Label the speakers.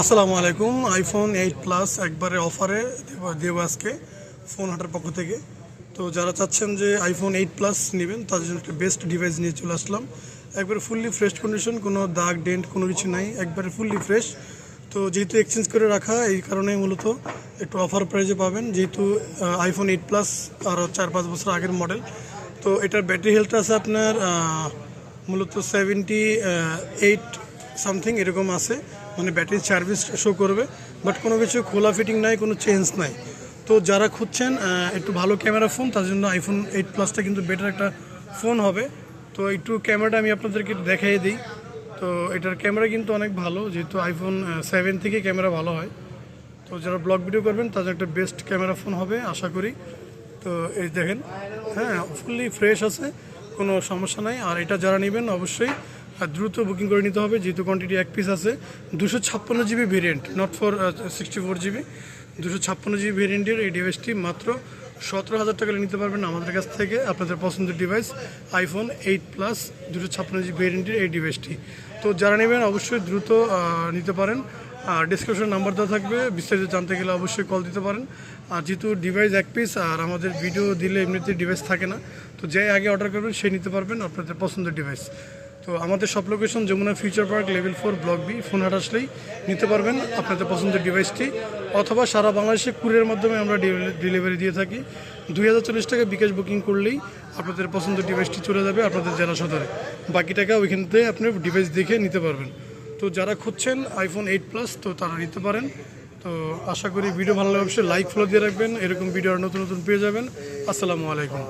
Speaker 1: আসসালামু আলাইকুম। IPhone 8 plus একবারে অফারে দেব আজকে ফোন হাটার পক্ষ থেকে। তো যারা চাচ্ছেন যে আইফোন 8 প্লাস নেবেন তাদের জন্য একটা বেস্ট ডিভাইস নিয়ে চলে আসলাম। একবারে ফুললি ফ্রেশ কন্ডিশন, কোনো দাগ ডেন্ট কোনো কিছু নাই, একবারে ফুললি ফ্রেশ। তো যেহেতু এক্সচেঞ্জ করে রাখা, এই কারণে মূলত একটু অফার প্রাইজে পাবেন, যেহেতু আইফোন 8 প্লাস আরও 4-5 বছর আগের মডেল। তো এটার ব্যাটারি হেলথ আছে আপনার মূলত 78 সামথিং এরকম আছে, মানে ব্যাটারি সার্ভিস শো করবে, বাট কোনো কিছু খোলা ফিটিং নাই, কোনো চেঞ্জ নাই। তো যারা খুঁজছেন একটু ভালো ক্যামেরা ফোন, তার জন্য আইফোন 8 প্লাসটা কিন্তু বেটার একটা ফোন হবে। তো একটু ক্যামেরাটা আমি আপনাদেরকে দেখাই দিই। তো এটার ক্যামেরা কিন্তু অনেক ভালো, যেহেতু আইফোন 7 থেকে ক্যামেরা ভালো হয়। তো যারা ব্লগ ভিডিও করবেন তাদের একটা বেস্ট ক্যামেরা ফোন হবে আশা করি। তো এই দেখেন, হ্যাঁ, ফুললি ফ্রেশ আছে, কোনো সমস্যা নাই। আর এটা যারা নেবেন অবশ্যই দ্রুত বুকিং করে নিতে হবে, যেহেতু কোয়ান্টিটি এক পিস আছে। 256 GB variant, not for 64 GB. 256 GB ভেরিয়েন্টের এই ডিভাইসটি মাত্র 17,000 টাকা নিতে পারবেন আমাদের কাছ থেকে। আপনাদের পছন্দের ডিভাইস আইফোন 8 প্লাস 256 জিবি ভেরিয়েন্টের এই ডিভাইসটি। তো যারা নেবেন অবশ্যই দ্রুত নিতে পারেন। আর ডিসক্রিপশন নাম্বার দেওয়া থাকবে, বিস্তারিত জানতে গেলে অবশ্যই কল দিতে পারেন। আর যেহেতু ডিভাইস এক পিস, আর আমাদের ভিডিও দিলে এমনিতে ডিভাইস থাকে না, তো যে আগে অর্ডার করবেন সে নিতে পারবেন আপনাদের পছন্দের ডিভাইস। তো আমাদের সব location Jamuna future park, level 4, block B. Phone হাট আসলেই নিতে পারবেন আপনাদের পছন্দের ডিভাইসটি, অথবা সারা বাংলাদেশে কুরিয়ার মাধ্যমে আমরা ডেলিভারি দিয়ে থাকি। 2040 টাকা বিকাশ বুকিং করলেই আপনাদের পছন্দের ডিভাইসটি চলে যাবে আপনাদের জেলা সদরে। বাকি টাকা ওইখান থেকে আপনি ডিভাইস দেখে নিতে পারবেন। তো যারা খুঁজছেন আইফোন 8 প্লাস, তো তারা নিতে পারেন। তো আশা করি ভিডিও ভালো লাগলে অবশ্যই লাইক ফলো দিয়ে রাখবেন, এরকম ভিডিও আর নতুন নতুন পেয়ে যাবেন। আসসালামু আলাইকুম।